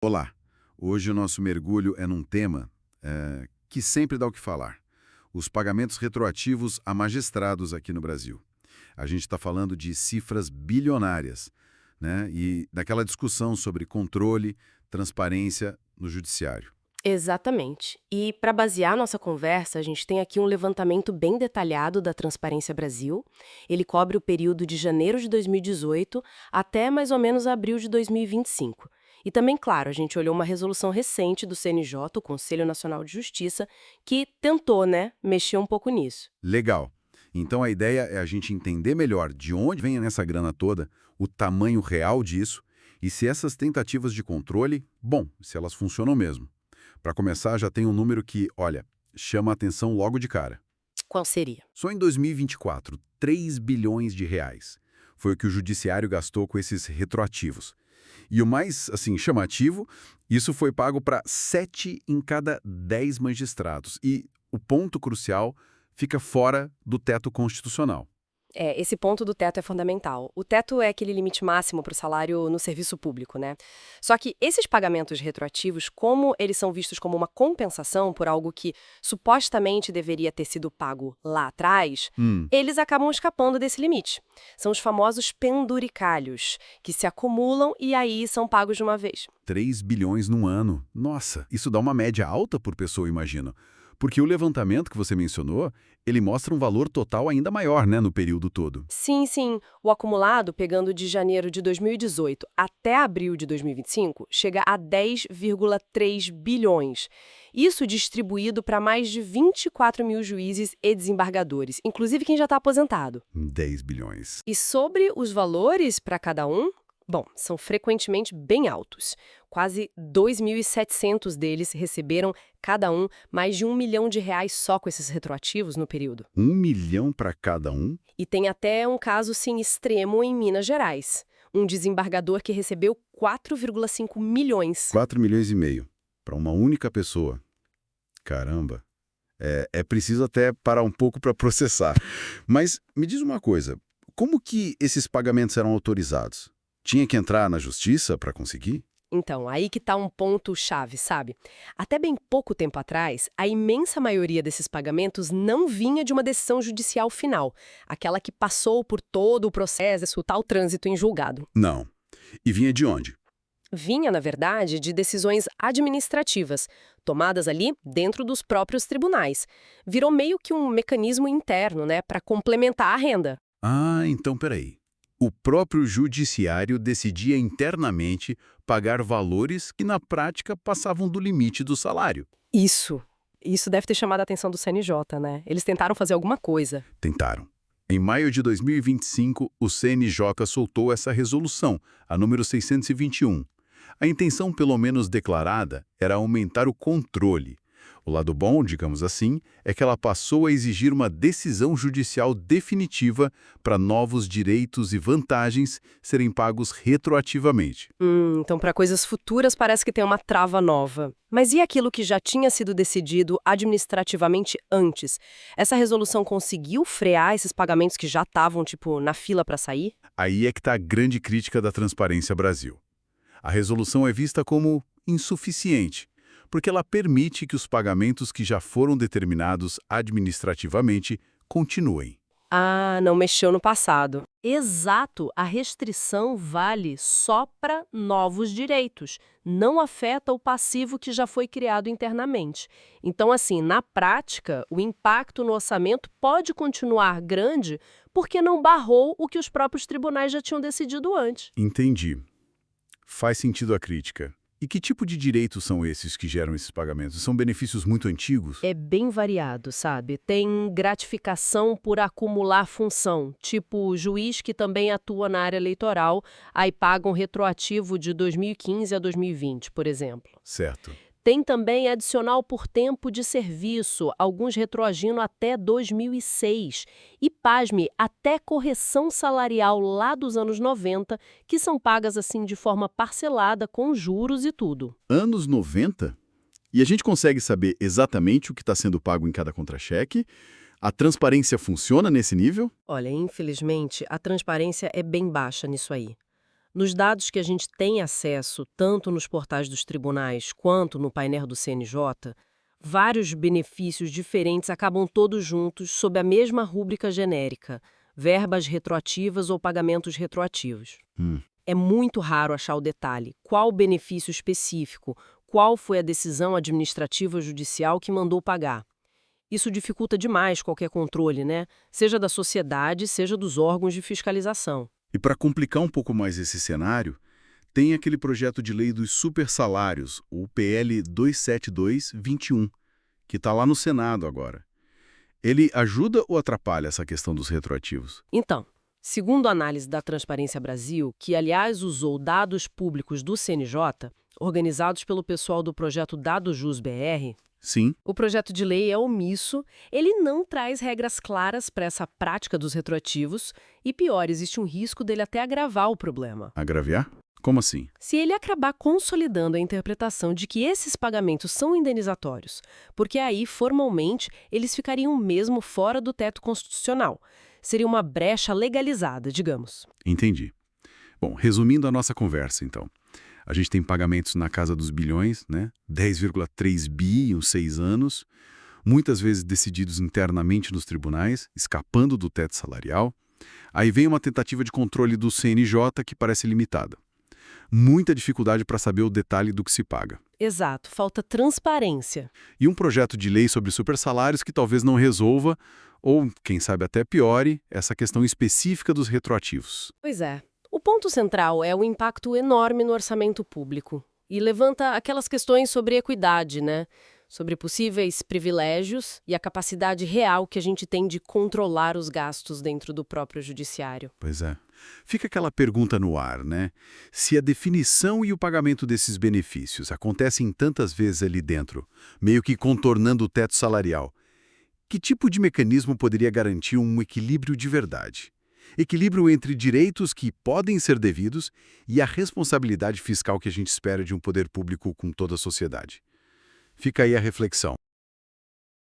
Olá! Hoje o nosso mergulho é num tema que sempre dá o que falar. Os pagamentos retroativos a magistrados aqui no Brasil. A gente está falando de cifras bilionárias, né? E daquela discussão sobre controle, transparência no judiciário. Exatamente. E para basear nossa conversa, a gente tem aqui um levantamento bem detalhado da Transparência Brasil. Ele cobre o período de janeiro de 2018 até mais ou menos abril de 2025. E também, claro, a gente olhou uma resolução recente do CNJ, o Conselho Nacional de Justiça, que tentou, né, mexer um pouco nisso. Legal. Então a ideia é a gente entender melhor de onde vem essa grana toda, o tamanho real disso, e se essas tentativas de controle, bom, se elas funcionam mesmo. Para começar, já tem um número que, olha, chama a atenção logo de cara. Qual seria? Só em 2024, 3 bilhões de reais foi o que o judiciário gastou com esses retroativos. E o mais, assim, chamativo, isso foi pago para 7 em cada 10 magistrados. E o ponto crucial fica fora do teto constitucional. Esse ponto do teto é fundamental. O teto é aquele limite máximo para o salário no serviço público, né? Só que esses pagamentos retroativos, como eles são vistos como uma compensação por algo que supostamente deveria ter sido pago lá atrás, eles acabam escapando desse limite. São os famosos penduricalhos, que se acumulam e aí são pagos de uma vez. 3 bilhões num ano. Nossa, isso dá uma média alta por pessoa, imagino. Porque o levantamento que você mencionou, ele mostra um valor total ainda maior, né, no período todo. Sim, sim. O acumulado, pegando de janeiro de 2018 até abril de 2025, chega a 10,3 bilhões. Isso distribuído para mais de 24 mil juízes e desembargadores, inclusive quem já está aposentado. 10 bilhões. E sobre os valores para cada um? Bom, são frequentemente bem altos. Quase 2.700 deles receberam, cada um, mais de R$ 1 milhão só com esses retroativos no período. 1 milhão para cada um? E tem até um caso, sim, extremo em Minas Gerais. Um desembargador que recebeu 4,5 milhões. 4,5 milhões para uma única pessoa. Caramba. É preciso até parar um pouco para processar. Mas me diz uma coisa, como que esses pagamentos eram autorizados? Tinha que entrar na justiça para conseguir? Então, aí que tá um ponto-chave, sabe? Até bem pouco tempo atrás, a imensa maioria desses pagamentos não vinha de uma decisão judicial final, aquela que passou por todo o processo, o tal trânsito em julgado. Não. E vinha de onde? Vinha, na verdade, de decisões administrativas, tomadas ali dentro dos próprios tribunais. Virou meio que um mecanismo interno, né, para complementar a renda. Ah, então peraí. O próprio judiciário decidia internamente pagar valores que na prática passavam do limite do salário. Isso. Isso deve ter chamado a atenção do CNJ, né? Eles tentaram fazer alguma coisa. Tentaram. Em maio de 2025, o CNJ soltou essa resolução, a número 621. A intenção, pelo menos declarada, era aumentar o controle. O lado bom, digamos assim, é que ela passou a exigir uma decisão judicial definitiva para novos direitos e vantagens serem pagos retroativamente. Então para coisas futuras parece que tem uma trava nova. Mas e aquilo que já tinha sido decidido administrativamente antes? Essa resolução conseguiu frear esses pagamentos que já estavam, tipo, na fila para sair? Aí é que está a grande crítica da Transparência Brasil. A resolução é vista como insuficiente, porque ela permite que os pagamentos que já foram determinados administrativamente continuem. Ah, não mexeu no passado. Exato, a restrição vale só para novos direitos, não afeta o passivo que já foi criado internamente. Então, assim, na prática, o impacto no orçamento pode continuar grande porque não barrou o que os próprios tribunais já tinham decidido antes. Entendi. Faz sentido a crítica. E que tipo de direitos são esses que geram esses pagamentos? São benefícios muito antigos? É bem variado, sabe? Tem gratificação por acumular função, tipo juiz que também atua na área eleitoral, aí paga um retroativo de 2015 a 2020, por exemplo. Certo. Tem também adicional por tempo de serviço, alguns retroagindo até 2006. E, pasme, até correção salarial lá dos anos 90, que são pagas assim de forma parcelada, com juros e tudo. Anos 90? E a gente consegue saber exatamente o que está sendo pago em cada contra-cheque? A transparência funciona nesse nível? Olha, infelizmente, a transparência é bem baixa nisso aí. Nos dados que a gente tem acesso, tanto nos portais dos tribunais quanto no painel do CNJ, vários benefícios diferentes acabam todos juntos sob a mesma rúbrica genérica: verbas retroativas ou pagamentos retroativos. Hum, É muito raro achar o detalhe, qual o benefício específico, qual foi a decisão administrativa ou judicial que mandou pagar. Isso dificulta demais qualquer controle, né? Seja da sociedade, seja dos órgãos de fiscalização. E para complicar um pouco mais esse cenário, tem aquele projeto de lei dos supersalários, o PL 272-21, que está lá no Senado agora. Ele ajuda ou atrapalha essa questão dos retroativos? Então, segundo a análise da Transparência Brasil, que aliás usou dados públicos do CNJ, organizados pelo pessoal do projeto Dado Jus BR, Sim. o projeto de lei é omisso, ele não traz regras claras para essa prática dos retroativos e, pior, existe um risco dele até agravar o problema. Agraviar? Como assim? Se ele acabar consolidando a interpretação de que esses pagamentos são indenizatórios, porque aí, formalmente, eles ficariam mesmo fora do teto constitucional. Seria uma brecha legalizada, digamos. Entendi. Bom, resumindo a nossa conversa, então. A gente tem pagamentos na casa dos bilhões, né? 10,3 bi em uns 6 anos, muitas vezes decididos internamente nos tribunais, escapando do teto salarial. Aí vem uma tentativa de controle do CNJ que parece limitada. Muita dificuldade para saber o detalhe do que se paga. Exato, falta transparência. E um projeto de lei sobre supersalários que talvez não resolva, ou, quem sabe até piore, essa questão específica dos retroativos. Pois é. O ponto central é o impacto enorme no orçamento público e levanta aquelas questões sobre equidade, né? Sobre possíveis privilégios e a capacidade real que a gente tem de controlar os gastos dentro do próprio judiciário. Pois é. Fica aquela pergunta no ar, né? Se a definição e o pagamento desses benefícios acontecem tantas vezes ali dentro, meio que contornando o teto salarial, que tipo de mecanismo poderia garantir um equilíbrio de verdade? Equilíbrio entre direitos que podem ser devidos e a responsabilidade fiscal que a gente espera de um poder público com toda a sociedade. Fica aí a reflexão.